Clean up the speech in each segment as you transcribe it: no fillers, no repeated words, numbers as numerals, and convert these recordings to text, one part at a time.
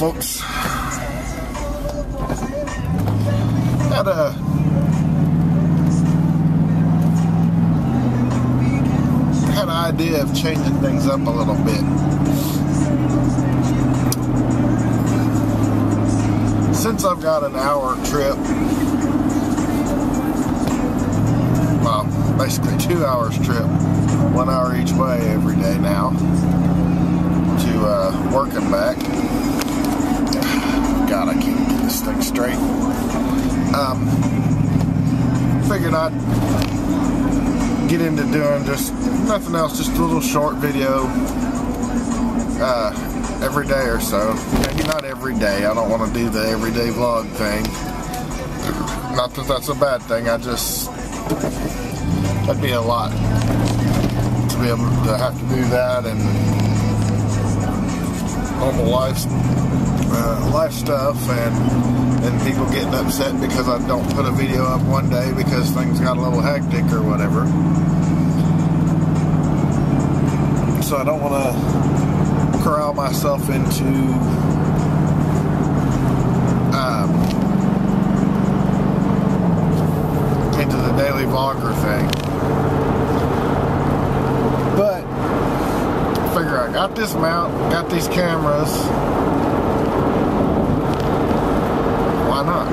folks. Had an idea of changing things up a little bit. Since I've got an hour trip, well, basically 2 hours trip, 1 hour each way every day now, to work and back. God, I can't get this thing straight. Figured I'd get into doing just nothing else, just a little short video every day or so. Maybe not every day. I don't want to do the everyday vlog thing. Not that that's a bad thing. That'd be a lot to be able to have to do that and normal life stuff, and people getting upset because I don't put a video up one day because things got a little hectic or whatever. So I don't want to corral myself into the daily vlogger thing. But I figure I got this mount, got these cameras. Why not?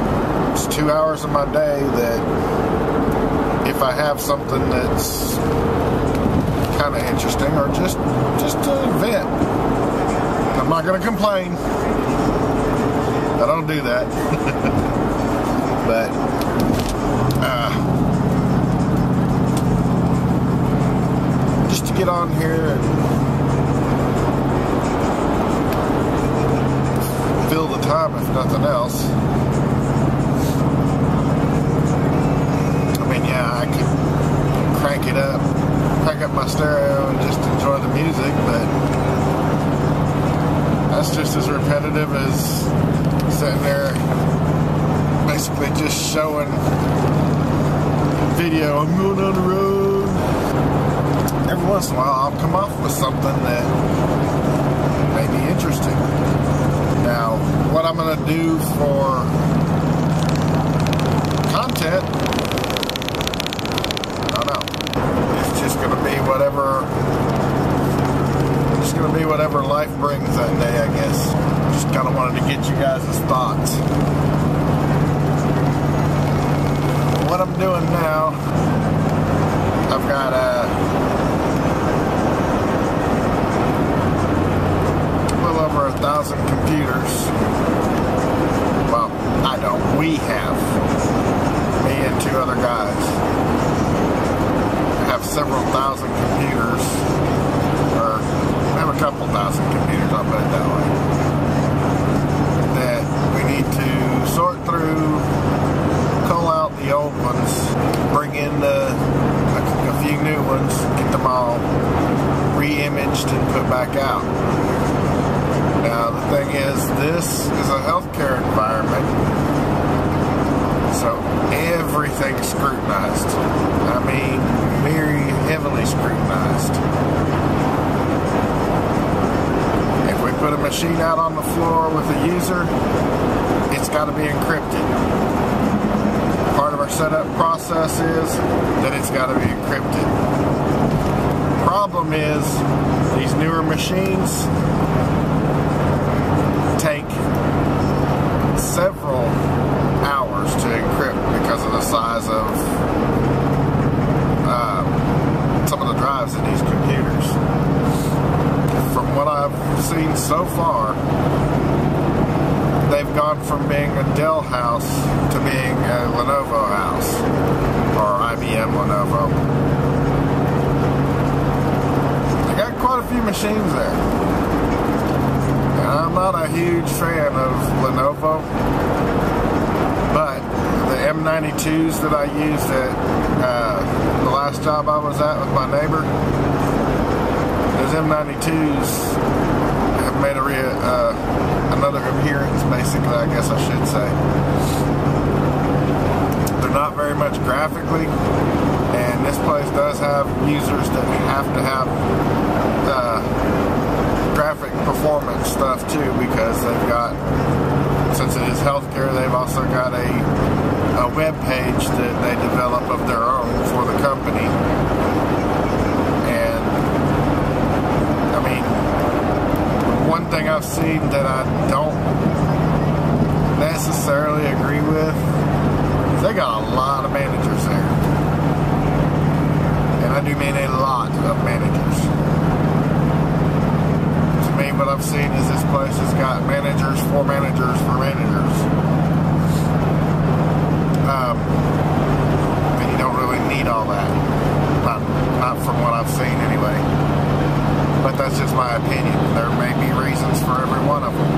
It's 2 hours of my day that if I have something that's kind of interesting or just an event, I'm not going to complain. I don't do that. But just to get on here and fill the time if nothing else. I mean, yeah, I could crank up my stereo and just enjoy the music, but that's just as repetitive as sitting there basically just showing video. I'm going down the road. Every once in a while I'll come off with something that may be interesting. Now, what I'm going to do for content, I don't know. It's just going to be whatever life brings that day, I guess. Just kind of wanted to get you guys' thoughts. What I'm doing now, I've got a little over 1,000 computers. Well, I don't. We have. Me and 2 other guys. I have several thousand computers. Or, I have a couple thousand computers, I'll put it that way. That we need to sort through, cull out the old ones, bring in a few new ones, get them all re-imaged and put back out. Now the thing is, this is a healthcare environment, so everything's scrutinized. I mean, very heavily scrutinized. If we put a machine out on the floor with a user, it's got to be encrypted. Part of our setup process is that it's got to be encrypted. Problem is, these newer machines take several hours to encrypt because of the size of some of the drives in these computers. From what I've seen so far, they've gone from being a Dell house to being a Lenovo house, or IBM Lenovo. They got quite a few machines there. And I'm not a huge fan of Lenovo, but the M92s that I used at the last job I was at with my neighbor, those M92s have made another appearance, basically, I guess I should say. They're not very much graphically, and this place does have users that have to have graphic performance stuff too, because they've got, since it is healthcare, they've also got a web page that they develop of their own for the company. And I mean, one thing I've seen that I don't necessarily agree with, they got a lot of managers there. And I do mean a lot of managers. To me, what I've seen is this place has got managers for managers for managers. And you don't really need all that. Not from what I've seen anyway. But that's just my opinion. There may be reasons for every one of them.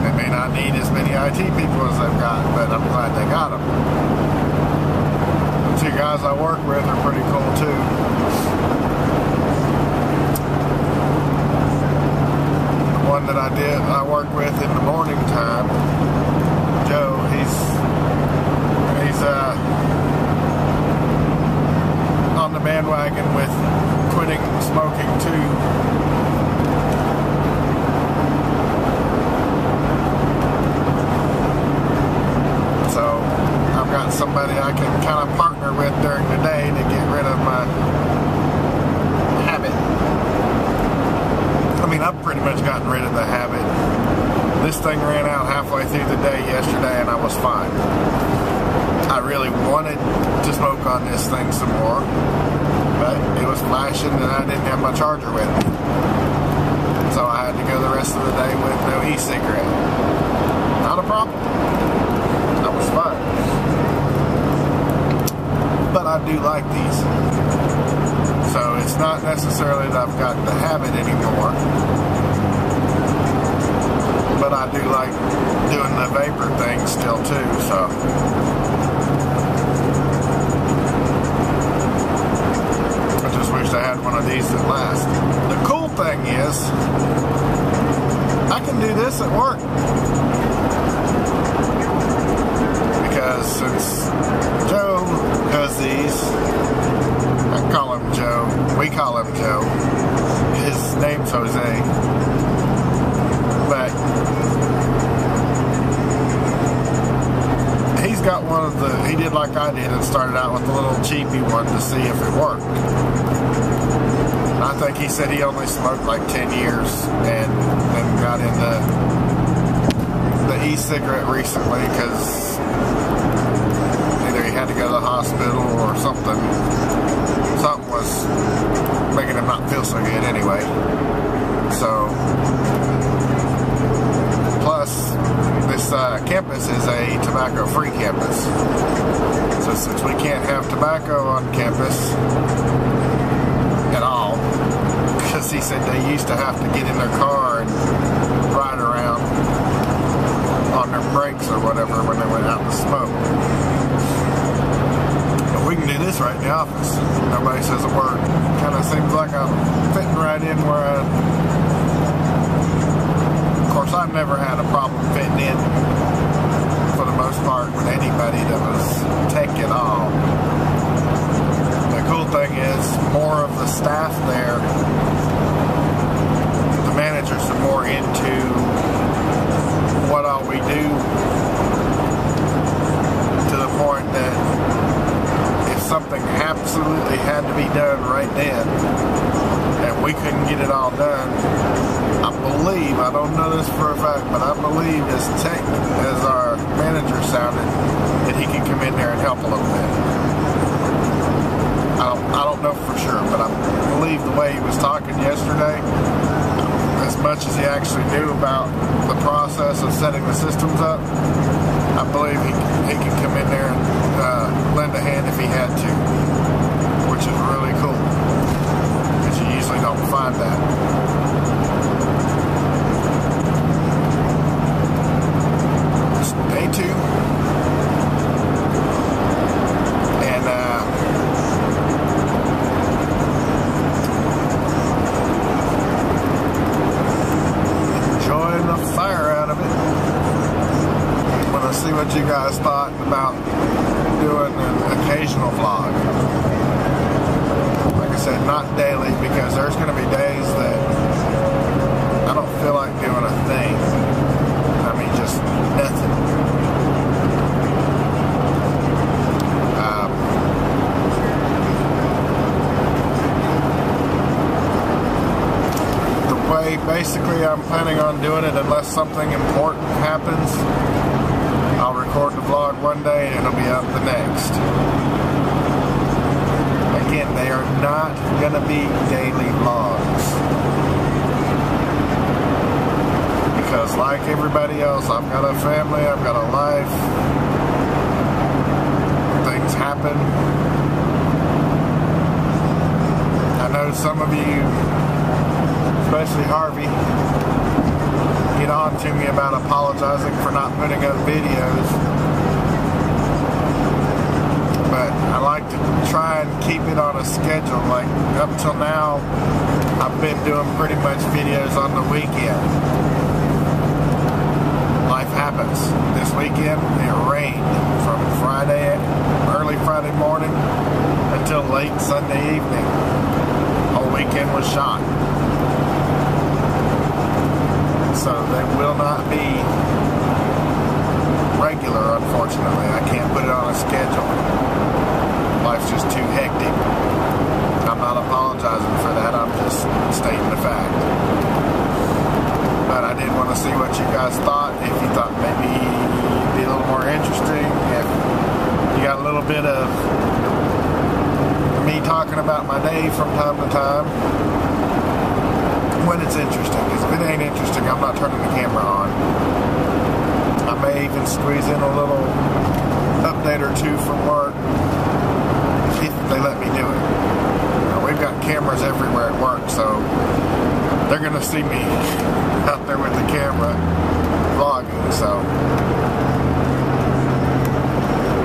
They may not need as many IT people as they've got, but I'm glad they got them. The two guys I work with are pretty cool too. The one that I work with in the morning time, Joe, he's on the bandwagon with quitting smoking too. So I've got somebody I can kind of partner with during the day to get rid of my habit. I mean, I've pretty much gotten rid of the habit. This thing ran out halfway through the day yesterday and I was fine. I really wanted to smoke on this thing some more, but it was flashing and I didn't have my charger with me. So I had to go the rest of the day with no e-cigarette. Not a problem. That was fine. But I do like these. So it's not necessarily that I've got the habit anymore, but I do like doing the vapor thing still too, so I had one of these that last. The cool thing is, I can do this at work. Because since Joe does these, I call him Joe. We call him Joe. His name's Jose. But he's got one of the, he did like I did and started out with a little cheapy one to see if it worked. I think he said he only smoked like 10 years and then got into the e-cigarette recently because either he had to go to the hospital or something. Something was making him not feel so good anyway. So, plus, this campus is a tobacco-free campus. So since we can't have tobacco on campus at all, because he said they used to have to get in their car and ride around on their brakes or whatever when they went out to smoke. But we can do this right in the office. Nobody says a word. Kind of seems like I'm fitting right in where of course I've never had a problem fitting in for the most part with anybody that was tech at all. The cool thing is, more of the staff there, the managers are more into what all we do, to the point that if something absolutely had to be done right then, and we couldn't get it all done, I believe, I don't know this for a fact, but I believe as our manager sounded, that he could come in there and help a little bit. I don't know for sure, but I believe the way he was talking yesterday, as much as he actually knew about the process of setting the systems up, I believe he can come in there and lend a hand if he had to, which is really cool, because you usually don't find that. Day 2, and enjoying the fire out of it. I'm gonna see what you guys thought about doing an occasional vlog. Like I said, not daily, because there's gonna be days that feel like doing a thing. I mean, just nothing. Basically, I'm planning on doing it unless something important happens. I'll record the vlog one day and it'll be up the next. Again, they are not going to be daily vlogs. Because like everybody else, I've got a family, I've got a life. Things happen. I know some of you, especially Harvey, get on to me about apologizing for not putting up videos. But I like to try and keep it on a schedule. Like up till now, I've been doing pretty much videos on the weekend. Life happens. This weekend, it rained from Friday, early Friday morning until late Sunday evening. Whole weekend was shot. So they will not be regular, unfortunately. I can't put it on a schedule. Life's just too hectic. I'm not apologizing for that. I'm just stating the fact. But I did want to see what you guys thought. If you thought maybe it'd be a little more interesting. If you got a little bit of me talking about my day from time to time. When it's interesting, because if it ain't interesting, I'm not turning the camera on. I may even squeeze in a little update or two from work if they let me do it. We've got cameras everywhere at work, so they're going to see me out there with the camera vlogging, so.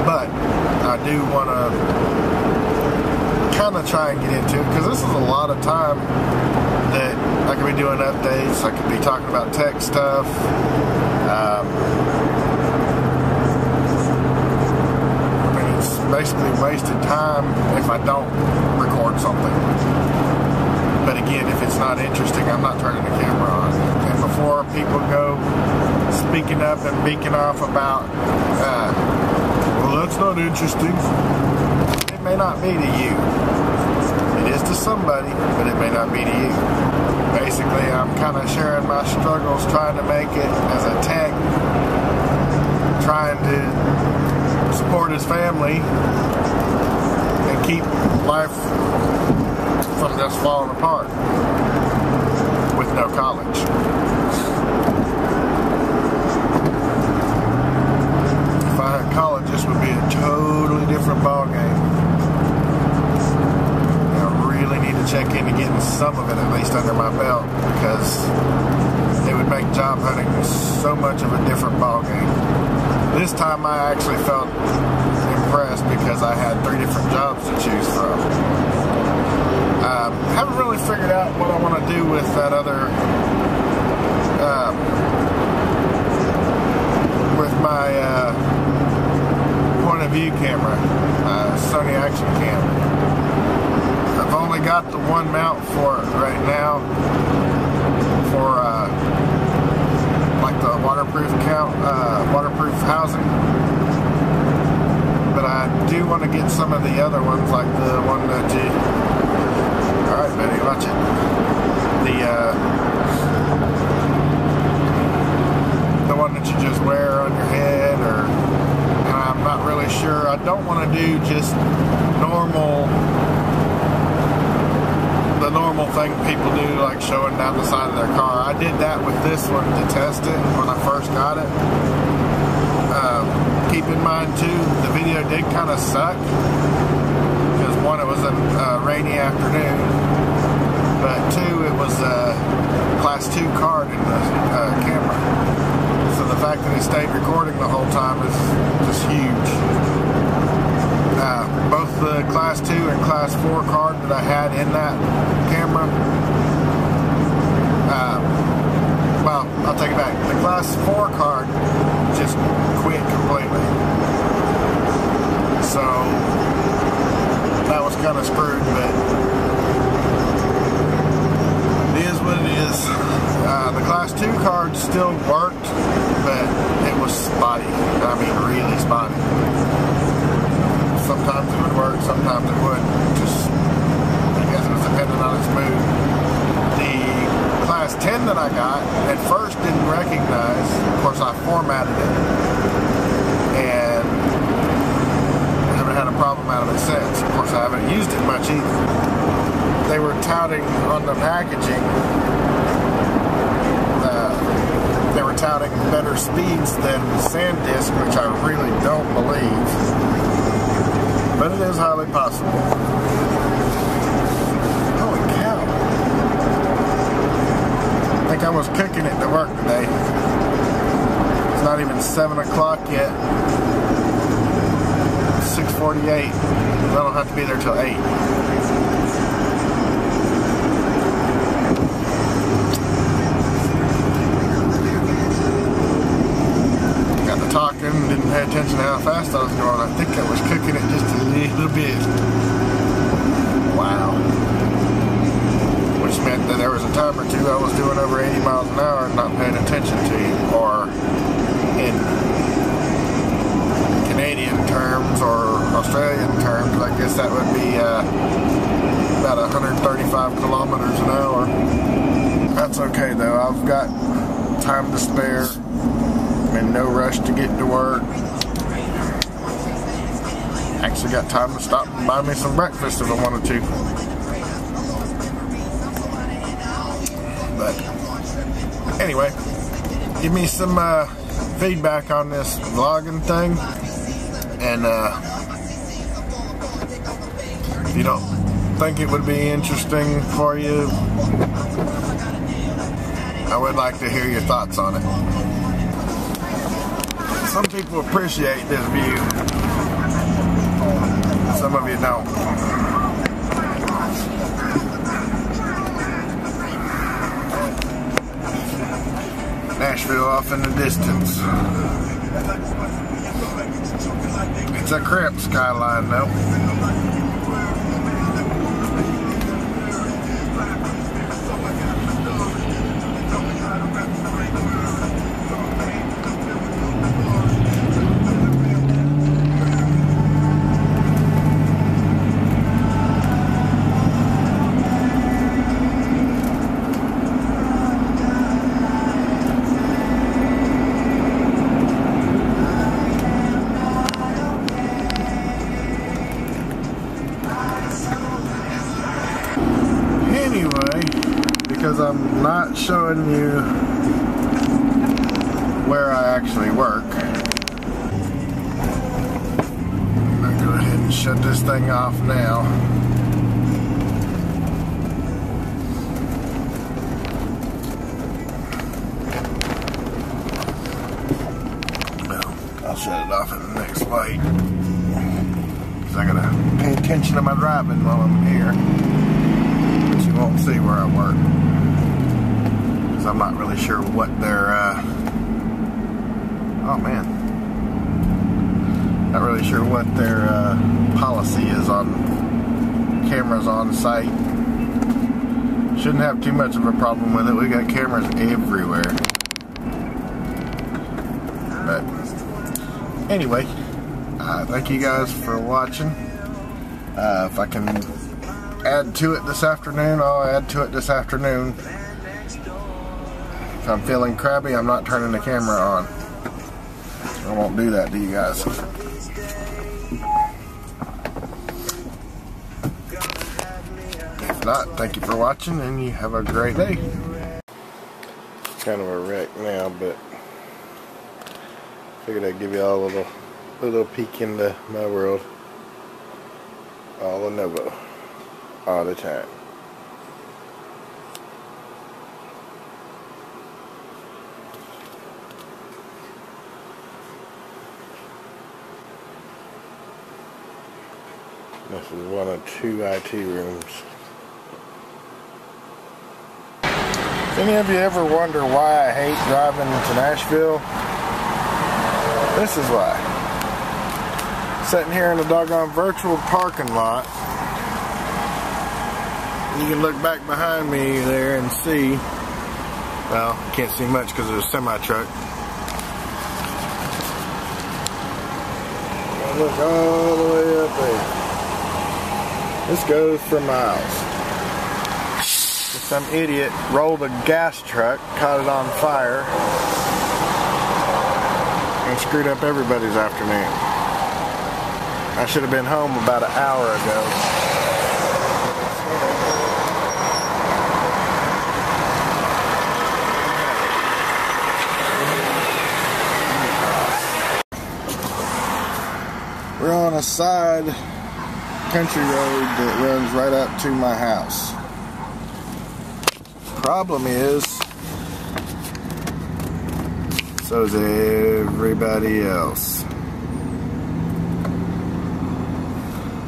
But I do want to kind of try and get into it, because this is a lot of time that I could be doing updates, I could be talking about tech stuff. I mean, it's basically wasted time if I don't record something. But again, if it's not interesting, I'm not turning the camera on. And before people go speaking up and beaking off about, well, that's not interesting, it may not be to you. It is to somebody, but it may not be to you. Basically, I'm kind of sharing my struggles, trying to make it as a tech, trying to support his family, and keep life from just falling apart with no college. If I had college, this would be a totally different ballgame. Check into getting some of it at least under my belt, because it would make job hunting so much of a different ballgame. This time I actually felt impressed because I had 3 different jobs to choose from. Haven't really figured out what I want to do with that other, with my point of view camera, Sony Action Cam. I've only got the one mount for it right now, for like the waterproof waterproof housing. But I do want to get some of the other ones, like the one that you. All right, buddy, watch it. The one that you just wear on your head, or I'm not really sure. I don't want to do just the normal thing people do, like showing down the side of their car. I did that with this one to test it when I first got it. Keep in mind too, the video did kind of suck, because one, it was a rainy afternoon, but two, it was a class 2 card in the camera. So the fact that it stayed recording the whole time is just huge. Both the class 2 and class 4 card that I had in that camera, well, I'll take it back. The class 4 card just quit completely. So that was kind of screwed, but it is what it is. The class 2 spotty. I mean, really spotty. Sometimes it would work, sometimes it wouldn't. Just, I guess it was depending on its mood. The Class 10 that I got, at first didn't recognize. Of course, I formatted it, and I haven't had a problem out of it since. Of course, I haven't used it much either. They were touting on the packaging, they were touting better speeds than SanDisk, which I really don't believe, but it is highly possible. Holy cow. I think I was cooking it to work today. It's not even 7 o'clock yet. 6:48. I don't have to be there till 8. Got to talking, didn't pay attention to how fast I was going. I think I was cooking it just a little bit. Wow. Which meant that there was a time or two I was doing over 80 miles an hour and not paying attention to you, or in Canadian terms or Australian terms, I guess that would be about 135 kilometers an hour. That's okay though, I've got time to spare. I'm in no rush to get to work. Actually got time to stop and buy me some breakfast if I wanted to. But anyway, give me some feedback on this vlogging thing, and if you don't think it would be interesting for you, I would like to hear your thoughts on it. Some people appreciate this view, some of you don't. Nashville off in the distance. It's a cramped skyline though. Because I'm not showing you where I actually work, I'm going to go ahead and shut this thing off now. Well, I'll shut it off at the next light, because I got to pay attention to my driving while I'm here. You won't see where I work, because I'm not really sure what their not really sure what their policy is on cameras on site. Shouldn't have too much of a problem with it. We got cameras everywhere. But anyway, thank you guys for watching. If I can add to it this afternoon, I'll add to it this afternoon. If I'm feeling crabby, I'm not turning the camera on. I won't do that to you guys. If not, thank you for watching, and you have a great day. Kind of a wreck now, but figured I'd give you all a little peek into my world. All Lenovo. All the time. This is one of 2 IT rooms. If any of you ever wonder why I hate driving to Nashville, this is why. Sitting here in a doggone virtual parking lot. You can look back behind me there and see, well, can't see much because there's a semi-truck. Look all the way up there. This goes for miles. Some idiot rolled a gas truck, caught it on fire, and screwed up everybody's afternoon. I should have been home about an hour ago. We're on a side country road that runs right up to my house. Problem is, so is everybody else.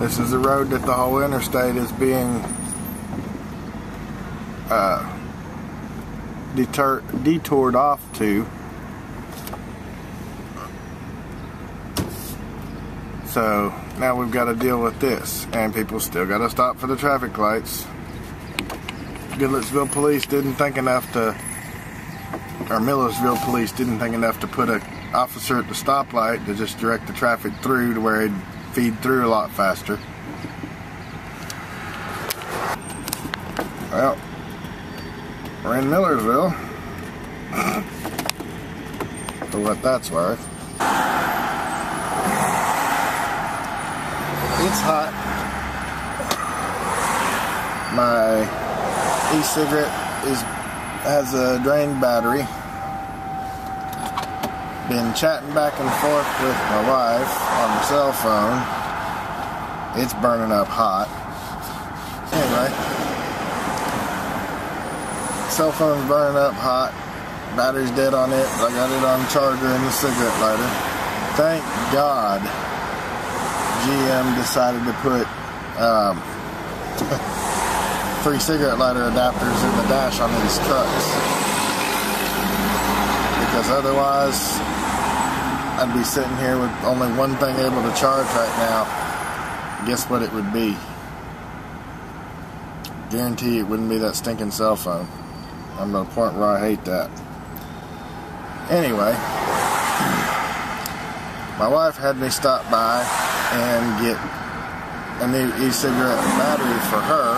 This is the road that the whole interstate is being detoured off to. So now we've got to deal with this, and people still got to stop for the traffic lights. Goodlettsville police didn't think enough to, or Millersville police didn't think enough to put an officer at the stoplight to just direct the traffic through to where it'd feed through a lot faster. Well, we're in Millersville, for what that's worth. It's hot. My e-cigarette has a drained battery. Been chatting back and forth with my wife on the cell phone. It's burning up hot. Anyway, cell phone's burning up hot. Battery's dead on it, but I got it on the charger and the cigarette lighter. Thank God GM decided to put 3 cigarette lighter adapters in the dash on these trucks, because otherwise I'd be sitting here with only one thing able to charge right now. Guess what it would be? Guarantee it wouldn't be that stinking cell phone. I'm at a point where I hate that. Anyway, my wife had me stop by and get a new e-cigarette battery for her.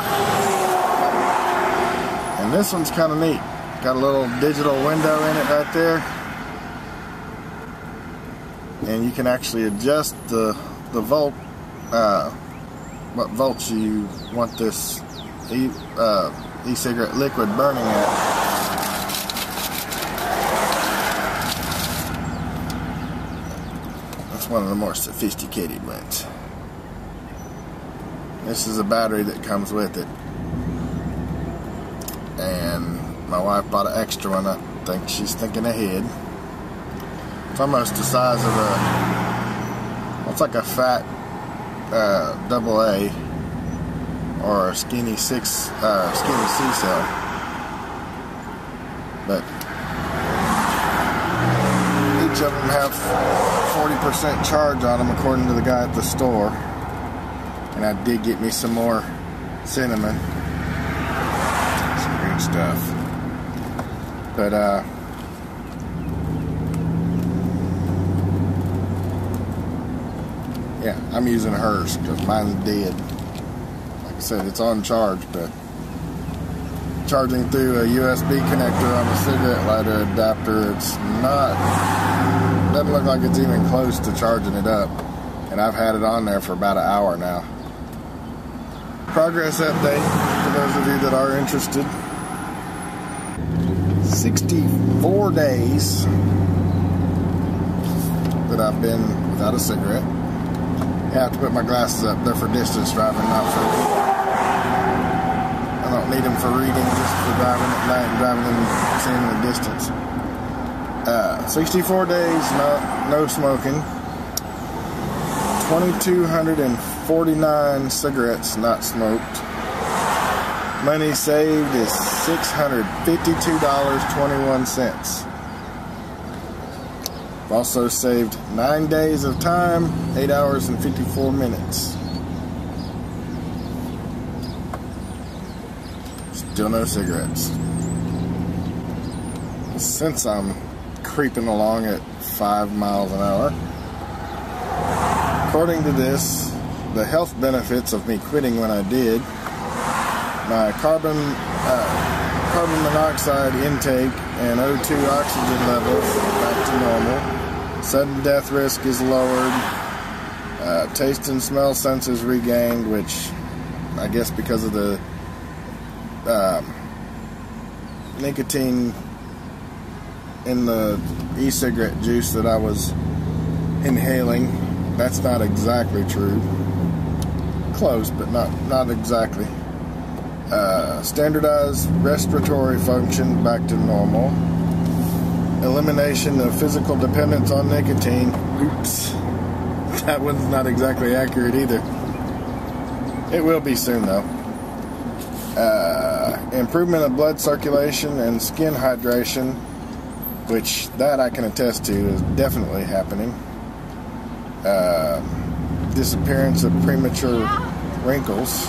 And this one's kind of neat. Got a little digital window in it right there. And you can actually adjust the volt, what volts you want this e-cigarette liquid burning at. That's one of the more sophisticated ones. This is a battery that comes with it. And my wife bought an extra one. I think she's thinking ahead. It's almost the size of a, it's like a fat AA or a skinny C cell. But each of them have 40% charge on them according to the guy at the store. And I did get me some more cinnamon. Some good stuff. But yeah, I'm using hers because mine's dead. Like I said, it's on charge, but charging through a USB connector on a cigarette lighter adapter, it's not, doesn't look like it's even close to charging it up. And I've had it on there for about an hour now. Progress update for those of you that are interested. 64 days that I've been without a cigarette. I have to put my glasses up. They're for distance driving, not for... I don't need them for reading, just for driving at night and driving and seeing the distance. 64 days, no smoking. 2,249 cigarettes not smoked. Money saved is $652.21. Also saved 9 days of time, 8 hours and 54 minutes. Still no cigarettes. Since I'm creeping along at 5 miles an hour, according to this, the health benefits of me quitting when I did, my carbon monoxide intake and O2 oxygen levels back to normal. Sudden death risk is lowered. Taste and smell senses regained, which I guess because of the nicotine in the e-cigarette juice that I was inhaling. That's not exactly true. Close, but not exactly. Standardized respiratory function back to normal. Elimination of physical dependence on nicotine. Oops. That one's not exactly accurate either. It will be soon though. Improvement of blood circulation and skin hydration, which that I can attest to is definitely happening. Disappearance of premature wrinkles.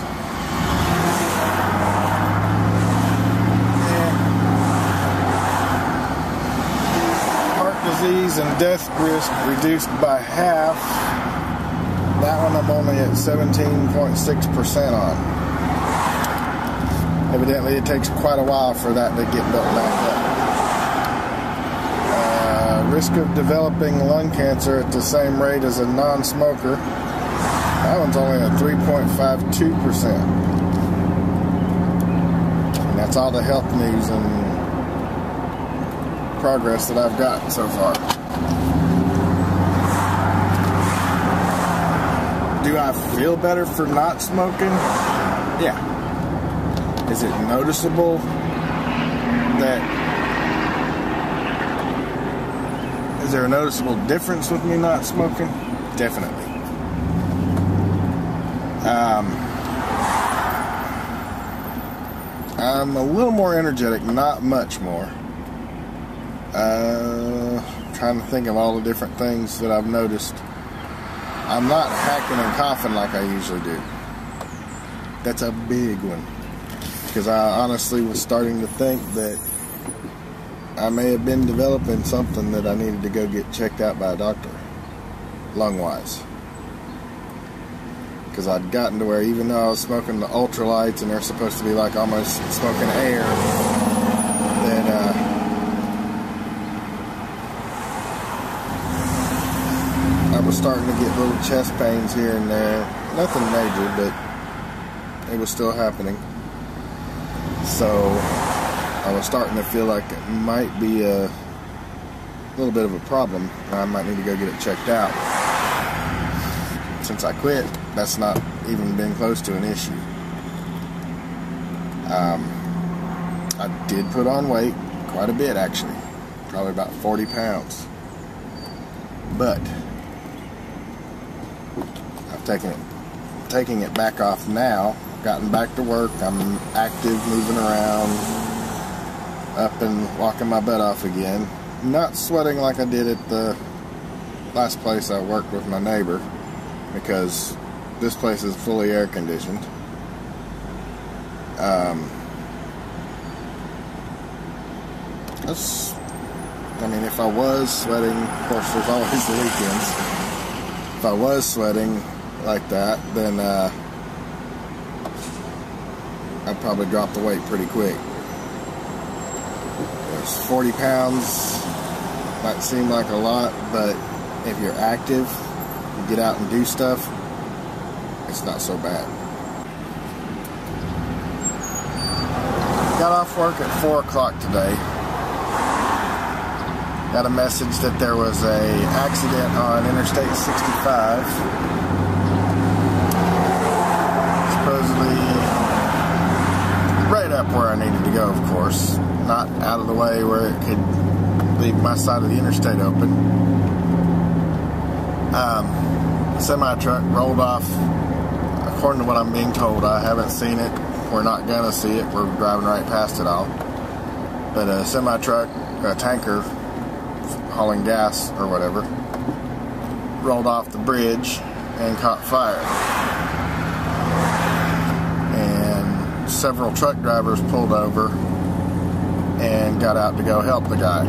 Heart disease and death risk reduced by half. That one I'm only at 17.6% on. Evidently it takes quite a while for that to get built back up. Risk of developing lung cancer at the same rate as a non-smoker. That one's only at 3.52%. And that's all the health news and progress that I've got so far. Do I feel better for not smoking? Yeah. Is it noticeable that... Is there a noticeable difference with me not smoking? Definitely. I'm a little more energetic, not much more. Trying to think of all the different things that I've noticed. I'm not hacking and coughing like I usually do. That's a big one. Because I honestly was starting to think that I may have been developing something that I needed to go get checked out by a doctor, lung-wise. Because I'd gotten to where even though I was smoking the ultralights and they're supposed to be like almost smoking air, that I was starting to get little chest pains here and there. Nothing major, but it was still happening. So I was starting to feel like it might be a little bit of a problem. I might need to go get it checked out. Since I quit, that's not even been close to an issue. I did put on weight, quite a bit actually. Probably about 40 pounds. But I've taking it back off now. Gotten back to work. I'm active, moving around, up and walking my butt off again. Not sweating like I did at the last place I worked with my neighbor, because this place is fully air conditioned. I mean, if I was sweating, of course there's always the weekends. If I was sweating like that, then I'd probably drop the weight pretty quick. There's 40 pounds, might seem like a lot, but if you're active, you get out and do stuff, it's not so bad. Got off work at 4 o'clock today. Got a message that there was a accident on Interstate 65. Supposedly right up where I needed to go, of course. Not out of the way where it could leave my side of the interstate open. Semi-truck rolled off, according to what I'm being told. I haven't seen it. We're not gonna see it. We're driving right past it all. But a semi-truck, a tanker, hauling gas or whatever, rolled off the bridge and caught fire. And several truck drivers pulled over and got out to go help the guy.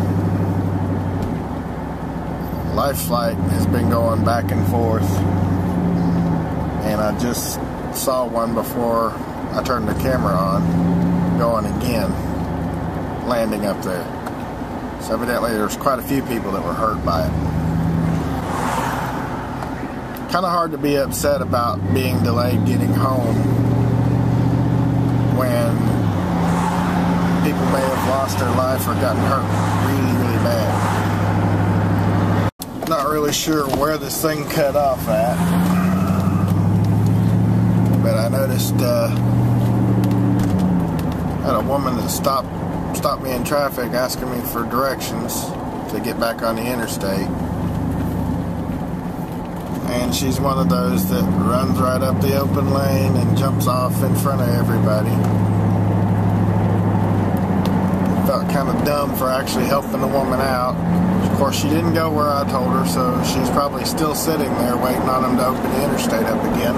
Life flight has been going back and forth and I just saw one before I turned the camera on, going again, landing up there. So evidently there's quite a few people that were hurt by it. Kind of hard to be upset about being delayed getting home when people may have lost their life or gotten hurt really, really bad. Not really sure where this thing cut off at, but I noticed had a woman that stopped me in traffic asking me for directions to get back on the interstate. And she's one of those that runs right up the open lane and jumps off in front of everybody. Felt kind of dumb for actually helping the woman out. Of course, she didn't go where I told her, so she's probably still sitting there waiting on them to open the interstate up again,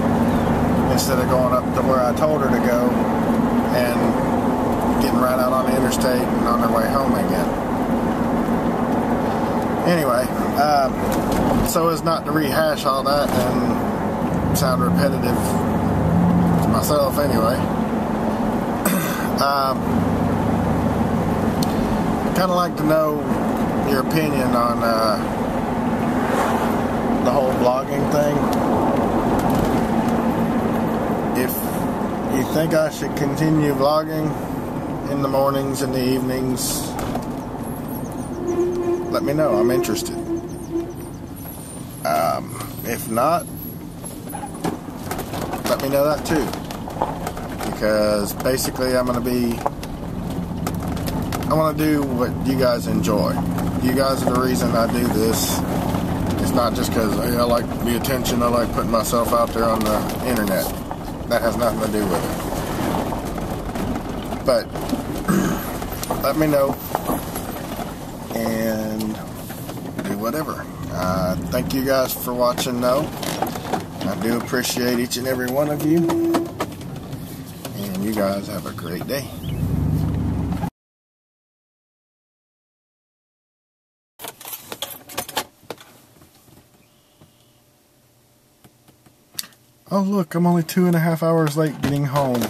instead of going up to where I told her to go and getting right out on the interstate and on their way home again. Anyway, so as not to rehash all that and sound repetitive to myself anyway, kind of like to know your opinion on the whole vlogging thing. If you think I should continue vlogging in the mornings and the evenings, let me know. I'm interested. If not, let me know that too, because basically I want to do what you guys enjoy. You guys are the reason I do this. It's not just because, hey, I like the attention, I like putting myself out there on the internet. That has nothing to do with it. But let me know and do whatever. Thank you guys for watching though. I do appreciate each and every one of you. And you guys have a great day. Oh look, I'm only 2.5 hours late getting home.